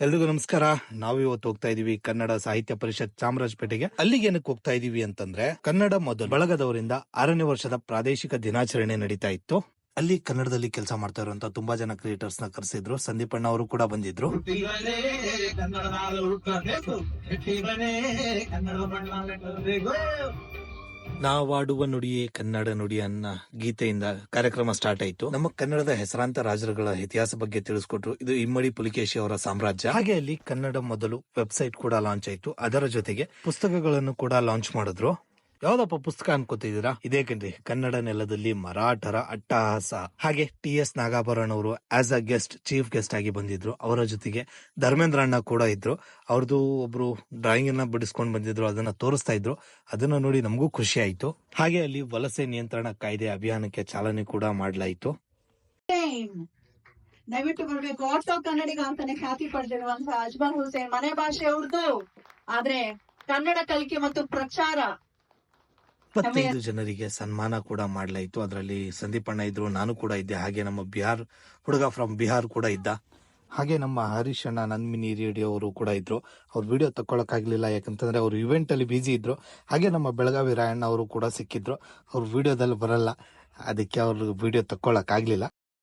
ಎಲ್ರಿಗೂ ನಮಸ್ಕಾರ. ನಾವು ಇವತ್ತು ಹೋಗ್ತಾ ಇದೀವಿ ಕನ್ನಡ ಸಾಹಿತ್ಯ ಪರಿಷತ್ ಚಾಮರಾಜಪೇಟೆಗೆ. ಅಲ್ಲಿಗೆ ಏನಕ್ಕೆ ಹೋಗ್ತಾ ಇದೀವಿ ಅಂತಂದ್ರೆ, ಕನ್ನಡ ಮೊದಲು ಬಳಗದವರಿಂದ 6ನೇ ವರ್ಷದ ಪ್ರಾದೇಶಿಕ ದಿನಾಚರಣೆ ನಡೀತಾ ಇತ್ತು. ಅಲ್ಲಿ ಕನ್ನಡದಲ್ಲಿ ಕೆಲಸ ಮಾಡ್ತಾ ಇರುವಂತ ತುಂಬಾ ಜನ ಕ್ರಿಯೇಟರ್ಸ್ ನ ಕರೆಸಿದ್ರು. ಸಂದೀಪ್ ಅಣ್ಣ ಅವರು ಕೂಡ ಬಂದಿದ್ರು. ನಾವಾಡುವ ನುಡಿಯೇ ಕನ್ನಡ ನುಡಿ ಅನ್ನ ಗೀತೆಯಿಂದ ಕಾರ್ಯಕ್ರಮ ಸ್ಟಾರ್ಟ್ ಆಯಿತು. ನಮ್ಮ ಕನ್ನಡದ ಹೆಸರಾಂತ ರಾಜರುಗಳ ಇತಿಹಾಸ ಬಗ್ಗೆ ತಿಳಿಸ್ಕೊಟ್ರು. ಇದು ಇಮ್ಮಡಿ ಪುಲಿಕೇಶಿ ಅವರ ಸಾಮ್ರಾಜ್ಯ. ಹಾಗೆ ಅಲ್ಲಿ ಕನ್ನಡ ಮೊದಲು ವೆಬ್ಸೈಟ್ ಕೂಡ ಲಾಂಚ್ ಆಯ್ತು. ಅದರ ಜೊತೆಗೆ ಪುಸ್ತಕಗಳನ್ನು ಕೂಡ ಲಾಂಚ್ ಮಾಡಿದ್ರು. ಯಾವ್ದಪ್ಪ ಪುಸ್ತಕ ಅನ್ಕೋತಿದ್ದೀರಾ? ಇದೇ ಕಣ್ರಿ, ಕನ್ನಡ ನೆಲದಲ್ಲಿ ಮರಾಠರ ಅಟ್ಟಹಾಸ. ಹಾಗೆ TS ನಾಗಾಭರಣ ಅವರು as a guest, chief guest ಆಗಿ ಬಂದಿದ್ರು. ಅವರ ಜೊತೆಗೆ ಧರ್ಮೇಂದ್ರ ಅಣ್ಣ ಕೂಡ ಇದ್ರು. ಅವ್ರದ್ದು ಒಬ್ರು ಡ್ರಾಯಿಂಗ್ ಅನ್ನ ಬಿಡಿಸ್ಕೊಂಡು ಬಂದಿದ್ರು, ಅದನ್ನ ತೋರಿಸ್ತಾ ಇದ್ರು. ಅದನ್ನ ನೋಡಿ ನಮಗೂ ಖುಷಿ ಆಯ್ತು. ಹಾಗೆ ಅಲ್ಲಿ ವಲಸೆ ನಿಯಂತ್ರಣ ಕಾಯ್ದೆ ಅಭಿಯಾನಕ್ಕೆ ಚಾಲನೆ ಕೂಡ ಮಾಡಲಾಯಿತು. ದಯವಿಟ್ಟು ಬರ್ಬೇಕು. ವಾಟ್ಸ್ಆಪ್ ಕನ್ನಡಿಗ ಅಂತಾನೆ ಖ್ಯಾತಿ ಪಡೆದಿರುವಂತಹ ಅಜ್ಮಲ್ ಹುಸೇನ್ ಮನೆ ಭಾಷೆ ಉರ್ದು, ಆದ್ರೆ ಕನ್ನಡ ಕಲಿಕೆ ಮತ್ತು ಪ್ರಚಾರ 25 ಜನರಿಗೆ ಸನ್ಮಾನ ಕೂಡ ಮಾಡಲಾಯಿತು. ಅದರಲ್ಲಿ ಸಂದೀಪ್ ಅಣ್ಣ ಇದ್ರು, ನಾನು ಕೂಡ ಇದ್ದೆ. ಹಾಗೆ ನಮ್ಮ ಬಿಹಾರ್ ಹುಡುಗ ಫ್ರಮ್ ಬಿಹಾರ್ ಕೂಡ ಇದ್ದ. ಹಾಗೆ ನಮ್ಮ ಹರೀಶ್ ಅಣ್ಣ ನನ್ಮಿನಿ ರೇಡಿಯೋ ಅವರು ಕೂಡ ಇದ್ರು. ಅವ್ರ ವಿಡಿಯೋ ತಕ್ಕೊಳಕ್ಕಾಗ್ಲಿಲ್ಲ, ಯಾಕಂತಂದ್ರೆ ಅವ್ರು ಇವೆಂಟ್ ಅಲ್ಲಿ ಬಿಸಿ ಇದ್ರು. ಹಾಗೆ ನಮ್ಮ ಬೆಳಗಾವಿ ರಾಯಣ್ಣ ಅವರು ಕೂಡ ಸಿಕ್ಕಿದ್ರು. ಅವ್ರ ವಿಡಿಯೋದಲ್ಲಿ ಬರಲ್ಲ, ಅದಕ್ಕೆ ಅವ್ರ ವಿಡಿಯೋ ತಕ್ಕೊಳಕ್ ಆಗ್ಲಿಲ್ಲ.